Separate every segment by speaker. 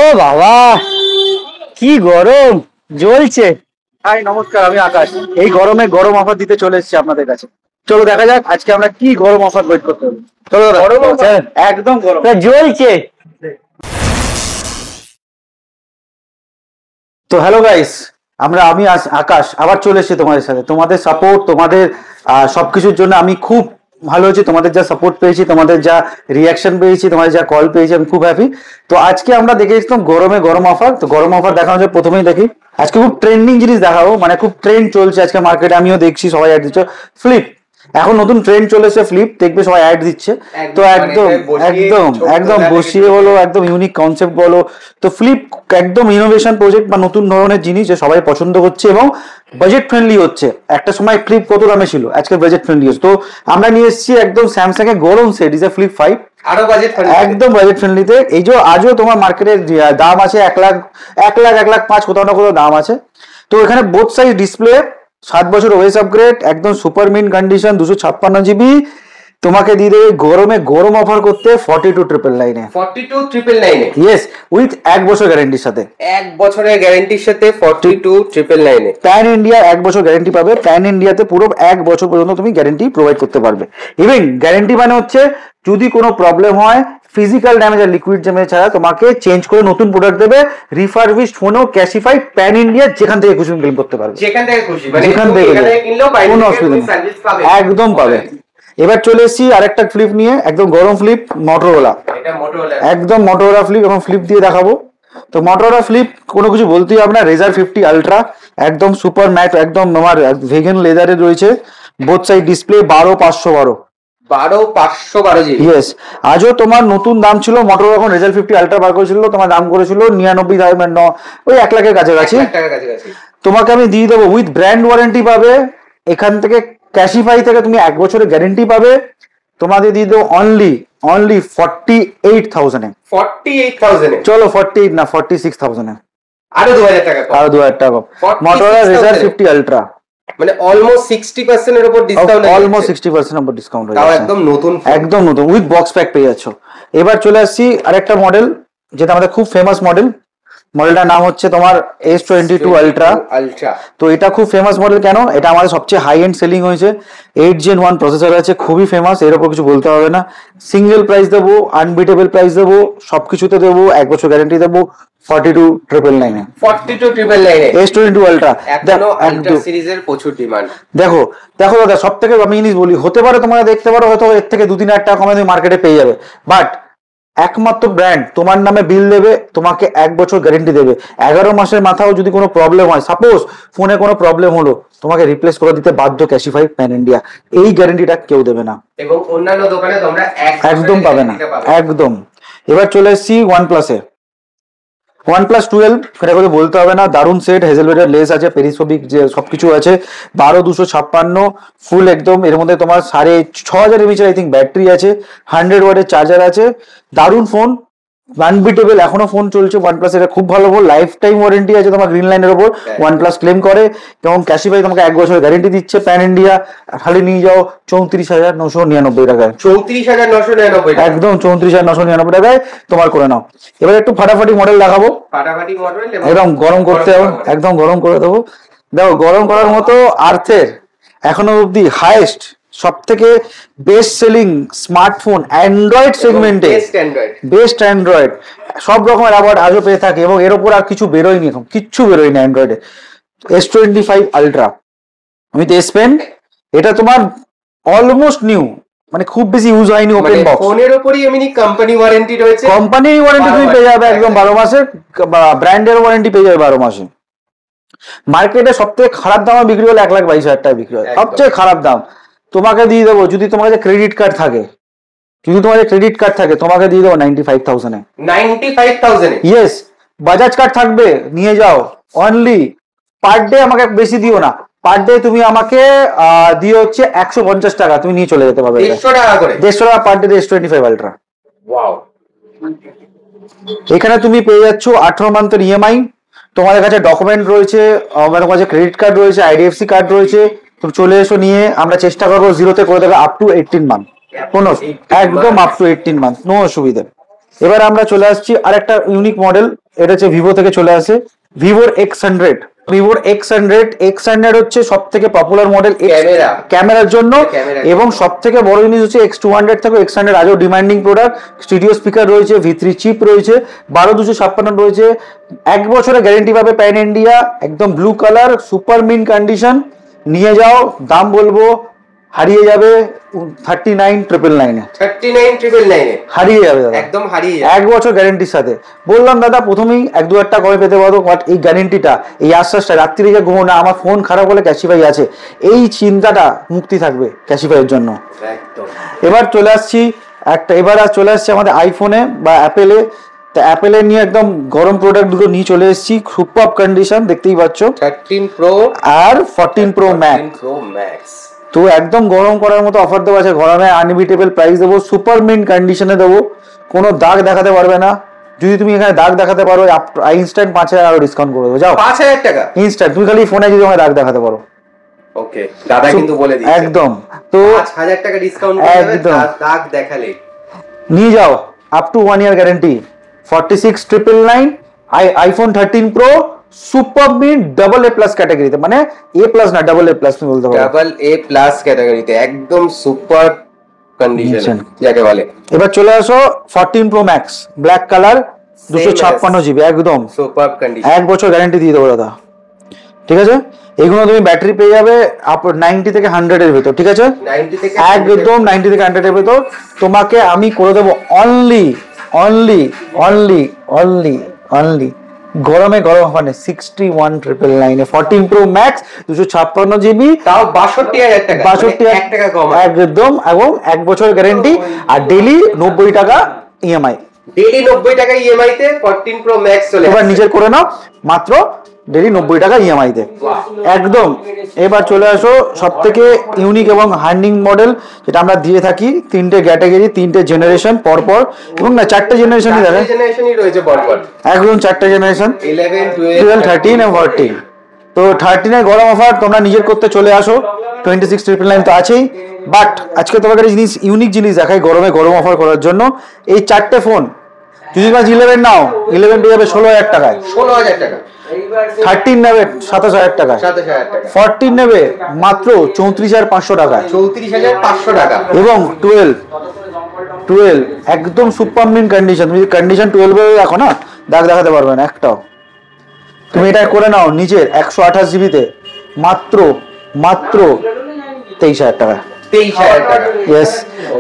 Speaker 1: ও বাবা, কি গরম জ্বলছে।
Speaker 2: হাই নমস্কার, আমি আকাশ। এই গরমে গরম অফার দিতে চলে এসেছি আপনাদের কাছে। চলো দেখা যাক আজকে আমরা কি গরম অফার ওয়েট করতে হবে। চলো দাদা,
Speaker 1: গরম offer?
Speaker 2: একদম গরম।
Speaker 1: জ্বলছে।
Speaker 2: তো হ্যালো গাইস, আমি আকাশ আবার চলে এসেছি তোমাদের সাথে। তোমাদের সাপোর্ট, তোমাদের সবকিছুর জন্য আমি খুব ভালো হয়েছি। তোমাদের যা সাপোর্ট পেয়েছি, তোমাদের যা রিয়াকশন পেয়েছি, তোমাদের যা কল পেয়েছি, আমি খুব হ্যাপি। তো আজকে আমরা দেখে এসেছিলাম গরমে গরম অফার। তো গরম অফার দেখানো যায়, প্রথমেই দেখি আজকে খুব ট্রেন্ডিং জিনিস দেখাবো, মানে খুব ট্রেন্ড চলছে আজকে মার্কেটে। আমিও দেখছি সবাই অ্যাড দিচ্ছে। ফ্লিপ, এখন নতুন ট্রেন্ড চলেছে ফ্লিপ, দেখবে সবাই অ্যাড দিচ্ছে। তো একদম একদম একদম বসিয়ে বলো, একদম ইউনিক কনসেপ্ট বলো। তো ফ্লিপ একদম ইনোভেশন প্রজেক্ট বা নতুন ধরনের জিনিস যে সবাই পছন্দ করছে এবং বাজেট ফ্রেন্ডলি হচ্ছে। একটা সময় ফ্লিপ কত দামে ছিল, আজকে বাজেট ফ্রেন্ডলি হচ্ছে। তো আমরা নিয়ে এসেছি একদম স্যামসাং এর গরম সেট, ইজ এ ফ্লিপ 5,
Speaker 3: আরো বাজেট
Speaker 2: একদম বাজেট ফ্রেন্ডলিতে। এই যে আজও তোমার মার্কেটের দাম আছে 1 লাখ 1 লাখ 1 লাখ 5, কোথাও না কোথাও দাম আছে। তো এখানে বোথ সাইজ ডিসপ্লে, 7 বছর ওএস আপগ্রেড, একদম সুপার মিন কন্ডিশন, 256 GB। তোমাকে দিয়ে দেবে গরমে গরম অফার করতে 42,999
Speaker 3: 42,999
Speaker 2: ইয়েস, উইথ 1 বছর গ্যারেন্টির সাথে।
Speaker 3: 1 বছরের গ্যারান্টির সাথে 42,999
Speaker 2: প্যান ইন্ডিয়া 1 বছর গ্যারেন্টি পাবে। প্যান ইন্ডিয়াতে পুরো 1 বছর পর্যন্ত তুমি গ্যারেন্টি প্রোভাইড করতে পারবে। ইভেন গ্যারেন্টি মানে হচ্ছে যদি কোনো প্রবলেম হয়, ফিজিক্যাল ড্যামেজ আর লিকুইড ড্যামেজ ছাড়া তোমাকে চেঞ্জ করে নতুন প্রোডাক্ট দেবে। রিফারবিশড ফোনও ক্যাশিফাইড, প্যান ইন্ডিয়া যেখান থেকে খুশি ক্লেম করতে পারবে,
Speaker 3: যেখান থেকে খুশি, মানে
Speaker 2: যেখান থেকে
Speaker 3: কিনলেও
Speaker 2: কোনো অসুবিধা নেই,
Speaker 3: সার্ভিস পাবে,
Speaker 2: একদম পাবে। এবার চলে এসেছি আরেকটা ফ্লিপ নিয়ে, একদম গরম ফ্লিপ, মোটরোলা।
Speaker 3: এটা মোটরোলা,
Speaker 2: একদম মোটরোলা ফ্লিপ, এবং ফ্লিপ দিয়ে দেখাবো। তো মোটরোলা ফ্লিপ কোনো কিছু বলতেই হবে না, রেজার 50 আলট্রা, একদম সুপার ম্যাট, একদম আমার ভেগান লেদারে রয়েছে। বোথ সাইড ডিসপ্লে, 12,512
Speaker 3: 12,512 জি।
Speaker 2: ইয়েস, আজও তোমার নতুন দাম ছিল মোটরোলা, এখন রেজার 50 আলট্রা বার করেছিল, তোমার দাম করেছিল 99,000, ওই 1 লাখের কাছাকাছি।
Speaker 3: 1 লাখ টাকার কাছাকাছি।
Speaker 2: তোমাকে আমি দিয়ে দেবো উইথ ব্র্যান্ড ওয়ারেন্টি পাবে। এখান থেকে ক্যাশিফাই থেকে তুমি 1 বছরের গ্যারেন্টি পাবে। তোমাদের দিয়ে দেবো অনলি 48,000 এ।
Speaker 3: 48,000 এ,
Speaker 2: চলো 48 না 46,000 এ,
Speaker 3: আরো 2000 টাকা কম।
Speaker 2: আরো 2,000 টাকা। মোটরোলা রেজার 50 আলট্রা,
Speaker 3: মানে অলমোস্ট 60% এর উপর ডিসকাউন্ট,
Speaker 2: অলমোস্ট 60% অফ ডিসকাউন্ট হয়ে
Speaker 3: তাও
Speaker 2: যাচ্ছে।
Speaker 3: একদম নতুন ফোন।
Speaker 2: একদম নতুন উইথ বক্স প্যাক পেয়ে যাচ্ছ। এবার চলে আসছি আরেকটা মডেল, যেটা আমাদের খুব ফেমাস মডেল। মডেলটার নাম হচ্ছে তোমার S22 আলট্রা। তো এটা খুব ফেমাস মডেল কেন, এটা আমাদের সবচেয়ে হাই এন্ড সেলিং হয়েছে। 8 Gen 1 প্রসেসর আছে, খুবই ফেমাস, এর উপর কিছু বলতে হবে না। সিঙ্গেল প্রাইস দেবো, আনবিটেবল প্রাইস দেবো, সবকিছুতে দেবো, 1 বছর গ্যারেন্টি দেবো। 42,999
Speaker 3: 42,999
Speaker 2: S22 আলট্রা।
Speaker 3: এখনো আলট্রা সিরিজের প্রচুর ডিমান্ড।
Speaker 2: দেখো দেখো দাদা, সব থেকে আমি জিনিস বলি, হতে পারে তোমরা দেখতে পারো হয়তো এর থেকে 2-3 হাজার টাকা কমে তুমি মার্কেটে পেয়ে যাবে, বাট একমাত্র ব্র্যান্ড তোমার নামে বিল দেবে, তোমাকে 1 বছর গ্যারেন্টি দেবে। 11 মাসের মাথাও যদি কোনো প্রবলেম হয়, সাপোজ ফোনে কোনো প্রবলেম হলো, তোমাকে রিপ্লেস করে দিতে বাধ্য ক্যাশিফাই প্যান ইন্ডিয়া। এই গ্যারেন্টিটা কেউ দেবে না,
Speaker 3: এবং অন্যান্য দোকানে তোমরা
Speaker 2: একদম পাবে না, একদম। এবার চলে এসেছি OnePlus-এ। OnePlus 12, সেটা কথা বলতে হবে না, দারুণ সেট, হেজেলউডের লেস আছে, পেরিসোপিক যে সবকিছু আছে, 12,256 ফুল একদম। এর মধ্যে তোমার 6,500 mAh আই থিঙ্ক ব্যাটারি আছে, 100 ওয়াটের চার্জার আছে, দারুণ ফোন, আনবিটেবল। এখনো ফোন চলছে OnePlus, এটা খুব ভালো ফোন, লাইফ টাইম ওয়ারেন্টি আছে তোমার গ্রিন লাইনের ওপর, OnePlus ক্লেম করে, এবং ক্যাশিফাই তোমাকে 1 বছরের গ্যারেন্টি দিচ্ছে প্যান ইন্ডিয়া। খালি নিয়ে যাও 34,999 টাকায়,
Speaker 3: 34,999
Speaker 2: একদম 34,999 টাকায় তোমার করে নাও। এবার একটু ফাটাফাটি মডেল দেখাবো,
Speaker 3: ফাটাফাটি মডেল,
Speaker 2: একদম গরম করতে হবে, একদম গরম করে দেবো। দেখো গরম করার মতো আর্থের এখনো অব্দি হাইয়েস্ট, সব থেকে বেস্ট সেলিং স্মার্টফোন অ্যান্ড্রয়েড সেগমেন্টে, বেস্ট অ্যান্ড্রয়েড, সব রকমের অ্যাওয়ার্ড আজও পেয়ে থাকে, এবং এর ওপর আর কিছু বেরোয়নি, এখন কিচ্ছু বেরোয়নি অ্যান্ড্রয়েডে। S25 ultra with S Pen, এটা তোমার অলমোস্ট নিউ, মানে খুব বেশি ইউজ হয়নি, ওপেন বক্স।
Speaker 3: ফোনের উপরই এমনি কোম্পানি ওয়ারেন্টি রয়েছে,
Speaker 2: কোম্পানি ওয়ারেন্টি তুমি পেয়ে যাবে একদম 12 মাসের, ব্র্যান্ডের ওয়ারেন্টি পেয়ে যাবে 12 মাসে। মার্কেটে সব থেকে খারাপ দামে বিক্রি হলে 1,22,000 টাকা বিক্রি হয়, সবচেয়ে খারাপ দাম। তোমাকে দিয়ে দেবো, যদি তোমার কাছে ক্রেডিট কার্ড থাকে, তোমাকে দিয়ে দেবো 95,000 এ।
Speaker 3: 95,000
Speaker 2: ইয়েস, বাজাজ কার্ড থাকবে, নিয়ে যাও। অনলি পার ডে, আমাকে বেশি দিও না, পার ডে তুমি আমাকে দিয়ে হচ্ছে 150 টাকা, তুমি নিয়ে চলে যেতে পারবে।
Speaker 3: 150 টাকা করে,
Speaker 2: 150 টাকা per day S25 ultra.
Speaker 3: Wow.
Speaker 2: এখানে তুমি পেয়ে যাচ্ছ 18 মান্থের EMI, তোমাদের কাছে ডকুমেন্ট রয়েছে, আমাদের কাছে ক্রেডিট কার্ড রয়েছে, IDFC কার্ড রয়েছে, তুমি চলে এসো নিয়ে, আমরা চেষ্টা করবো জিরোতে করে দেবে আপ টু 18 মান্থ, কোনো একদম আপ টু 18 মান্থ, নো অসুবিধা। এবার আমরা চলে আসছি আরেকটা ইউনিক মডেল, এটা হচ্ছে ভিভো থেকে চলে আসে, ভিভোর X100। ভিভোর X100 হচ্ছে সব থেকে পপুলার মডেল ক্যামেরার জন্য, এবং সব থেকে বড় জিনিস হচ্ছে X200 থেকে X100 আজও ডিমান্ডিং প্রোডাক্ট। স্টুডিও স্পিকার রয়েছে, V3 চিপ রয়েছে, 12256 রয়েছে, 1 বছরের গ্যারেন্টি পাবে প্যান ইন্ডিয়া, একদম blue colour, super mint condition. নিয়ে যাও, দাম বলবো হারিয়ে যাবে 39,999 হারিয়ে যাবে দাদা, একদম হারিয়ে যাবে, 1 বছর গ্যারেন্টির সাথে। বললাম দাদা প্রথমেই 1-2 টাকা কমে পেতে পারো, বাট এই গ্যারেন্টিটা, এই আশ্বাসটা, রাত্রিরে যে ঘুমো না আমার ফোন খারাপ হলে ক্যাশিফাই আছে, এই চিন্তাটা মুক্তি থাকবে ক্যাশিফাইয়ের জন্য। এবার চলে আসছি চলে আসছে আমাদের আইফোনে বা অ্যাপেলে। তো অ্যাপেলে নিয়ে একদম গরম প্রোডাক্ট দুটো নিয়ে চলে এসেছি, সুপার কন্ডিশন, দেখতেই পাচ্ছ 13 প্রো আর 14 প্রো ম্যাক্স। তো একদম গরম করার মতো অফার দেওয়া আছে, গরমে আনবিটেবল প্রাইস দেবো, সুপার মিন্ট কন্ডিশনে দেবো, কোনো দাগ দেখাতে পারবে না। যদি তুমি এখানে দাগ দেখাতে পারো ইনস্ট্যান্ট 5000 আরো ডিসকাউন্ট করে দেবো। যাও 5000 টাকা ইনস্ট্যান্ট, তুমি খালি ফোনে যদি আমায় দাগ দেখাতে পারো। ওকে দাদা কিন্তু বলে দিয়েছে একদম, তো 5000 টাকা ডিসকাউন্ট করে দাগ দেখালে নিয়ে যাও, up to 1 year guarantee, 46,999 iPhone 13 pro super mint AA+ ক্যাটাগরিতে, মানে A+ না AA+ তুমি বলতে পারো, AA+ ক্যাটাগরিতে, একদম সুপার কন্ডিশন যাকে বলে। এবার চলে আসো 14 pro max black colour, 256 GB, একদম সুপার কন্ডিশন, 1 বছর গ্যারান্টি দিয়ে দেবো দাদা। ঠিক আছে, এগুলো তুমি ব্যাটারি পেয়ে যাবে 90 থেকে 100 এর ভেতর। ঠিক আছে, একদম 90 থেকে 100 এর ভেতর। তোমাকে আমি করে দেবো অনলি গরমে গরম ওখানে 61,999 14 প্রো ম্যাক্স 256 জিবি, তাও 62,000 টাকা, 62,000 টাকা কম একদম, এবং 1 বছর গ্যারান্টি, আর ডেইলি 90 টাকা ইএমআই, ডেইলি 90 টাকা ইএমআই তে 14 প্রো ম্যাক্স চলে। এবার নিজের করে নাও মাত্র ডেইলি 90 টাকা ইএমআই তে, একদম। এবার চলে আসো সব থেকে ইউনিক এবং হার্নিং মডেল, যেটা আমরা দিয়ে থাকি 3টে ক্যাটাগরি, 3টে জেনারেশন পরপর, এবং না 4টে জেনারেশনই রয়েছে পরপর, একদম 4টে জেনারেশন 11, 12, 13 এবং 14। তো 13 এর গরম অফার তোমরা নিজের করতে চলে আসো, 26,999 তো আছেই, বাট আজকে তোমাকে জিনিস ইউনিক জিনিস দেখাই গরমে গরম অফার করার জন্য। এই 4টে ফোন যদি 11 নাও, 11 পেয়ে যাবে 16,000 টাকায়, 16,000 টাকা। 13 নেবে 27,000 টাকা, 14 নেবে মাত্র 34,500 টাকা, 34,500 টাকা, এবং 12 একদম সুপার মিন কন্ডিশন। তুমি কন্ডিশন 12 এ রাখো না, দাগ দেখাতে পারবে না একটাও। তুমি এটা করে নাও নিজের 128 জিবিতে মাত্র 23,000 টাকা, 23,000 টাকা, ইয়েস।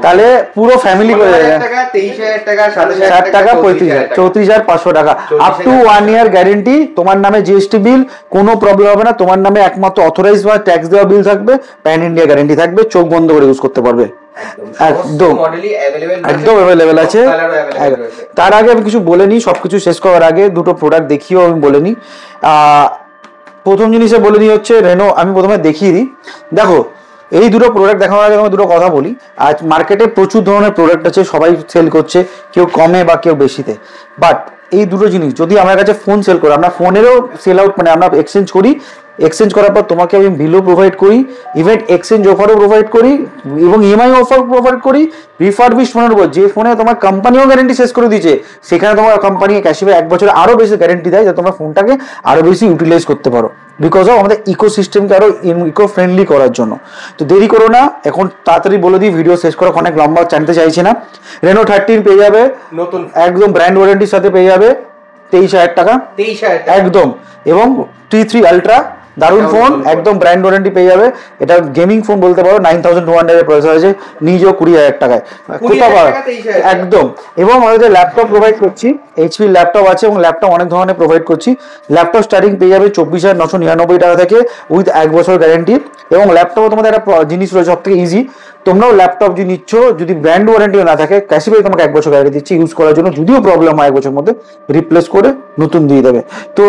Speaker 2: তাহলে পুরো ফ্যামিলি করে যাবে 23,000 টাকা, 7,000 টাকা, 34,500 টাকা, আপ টু 1 ইয়ার গ্যারেন্টি। তোমার নামে জিএসটি বিল, কোনো প্রবলেম হবে না। তোমার নামে একমাত্র অথরাইজ বা ট্যাক্স দেওয়া বিল থাকবে, প্যান ইন্ডিয়া গ্যারেন্টি থাকবে, চোখ বন্ধ করে ইউজ করতে পারবে, একদম অ্যাভেলেবেল আছে। তার আগে আমি কিছু বলে নিই, সবকিছু শেষ করার আগে দুটো প্রোডাক্ট দেখিও আমি বলে নিই। প্রথম জিনিসে বলে নিই হচ্ছে রেনো, আমি প্রথমে দেখিয়ে দিই। দেখো এই দুটো প্রোডাক্ট দেখানোর আগে আমি দুটো কথা বলি। আজ মার্কেটে প্রচুর ধরনের প্রোডাক্ট আছে, সবাই সেল করছে, কেউ কমে বা কেউ বেশিতে, বাট এই দুটো জিনিস যদি আমার কাছে ফোন সেল করে, আমরা ফোনেরও সেল আউট, মানে আমরা এক্সচেঞ্জ করি, এক্সচেঞ্জ করার পর তোমাকে আমি বিলও প্রোভাইড করি, ইভেন এক্সচেঞ্জ অফারও প্রোভাইড করি, এবং ইএমআই অফার প্রোভাইড করি। রিফারবিশ ফোনের উপর যে ফোনে তোমার কোম্পানিও গ্যারেন্টি শেষ করে দিয়েছে, সেখানে তোমার কোম্পানি ক্যাশব্যাক 1 বছর আরও বেশি গ্যারেন্টি দেয়, যাতে তোমরা ফোনটাকে আরও বেশি ইউটিলাইজ করতে পারো, বিকজ অফ আমাদের ইকোসিস্টেমকে আরও ইকো ফ্রেন্ডলি করার জন্য। তো দেরি করো না, এখন তাড়াতাড়ি বলে দিই, ভিডিও শেষ করা অনেক লম্বা জানতে চাইছি না। রেনো 13 পেয়ে যাবে নতুন, একদম ব্র্যান্ড ওয়ারেন্টির সাথে পেয়ে যাবে 23,000 টাকা, 23,000 একদম, এবং T3 আলট্রা দারুণ ফোন, একদম ব্র্যান্ড ওয়ারেন্টি পেয়ে যাবে। এটা গেমিং ফোন বলতে পারো, 9,200 এর প্রসেসর আছে, নিজেও 20,000 টাকায় কোথাও পাবে একদম। এবং আমাদের যে ল্যাপটপ প্রোভাইড করছি, HP ল্যাপটপ আছে, এবং ল্যাপটপ অনেক ধরনের প্রোভাইড করছি। ল্যাপটপ স্টার্টিং পেয়ে যাবে 24,999 টাকা থেকে, উইথ 1 বছর গ্যারেন্টি। এবং ল্যাপটপে তোমাদের একটা জিনিস রয়েছে সব থেকে ইজি, তোমরাও ল্যাপটপ যদি নিচ্ছ, যদি ব্র্যান্ড ওয়ারেন্টিও না থাকে, ক্যাশব্যাক তোমাকে 1 বছর গ্যারেন্টি দিচ্ছি ইউজ করার জন্য, যদিও প্রবলেম হয় 1 বছরের মধ্যে রিপ্লেস করে নতুন দিয়ে দেবে। তো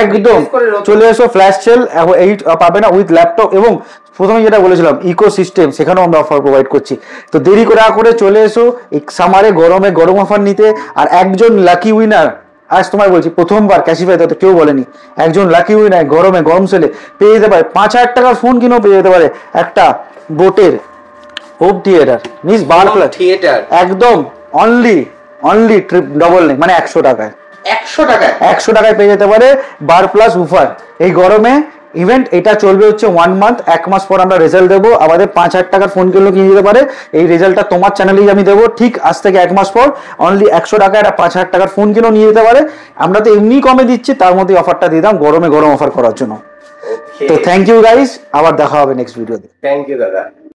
Speaker 2: একদম চলে এসো, ফ্ল্যাশ সেল এই পাবে না উইথ ল্যাপটপ, এবং প্রথমে যেটা বলেছিলাম ইকোসিস্টেম, সেখানেও আমরা অফার প্রোভাইড করছি। তো দেরি করে চলে এসো এই সামারে গরমে গরম অফার নিতে। আর একজন লাকি উইনার, আজ তোমায় বলছি, প্রথমবার ক্যাশব্যাক তো কেউ বলেনি, একজন লাকি উইনার গরমে গরম সেলে পেয়ে যেতে পারে 5,000 টাকার ফোন কিনেও পেয়ে যেতে পারে একটা বোটের হোম থিয়েটার, মিস বার থিয়েটার, একদম অনলি অনলি ডবল নেই মানে 100 টাকায় 100 টাকায় পেয়ে যেতে পারে বার প্লাস উফার এই গরমে ইভেন্ট। এটা চলবে হচ্ছে 1 মান্থ, 1 মাস পর আমরা রেজাল্ট দেবো। আমাদের 5,000 টাকার ফোন কিনলেও কিনে দিতে পারে। এই রেজাল্টটা তোমার চ্যানেলেই আমি দেবো ঠিক আজ থেকে 1 মাস পর। অনলি 100 টাকা একটা 5,000 টাকার ফোন কিনেও নিয়ে যেতে পারে। আমরা তো এমনি কমে দিচ্ছি, তার মধ্যে অফারটা দিয়ে দাম গরমে গরম অফার করার জন্য। তো থ্যাংক ইউ গাইস, আবার দেখা হবে নেক্সট ভিডিওতে।
Speaker 3: থ্যাংক ইউ দাদা।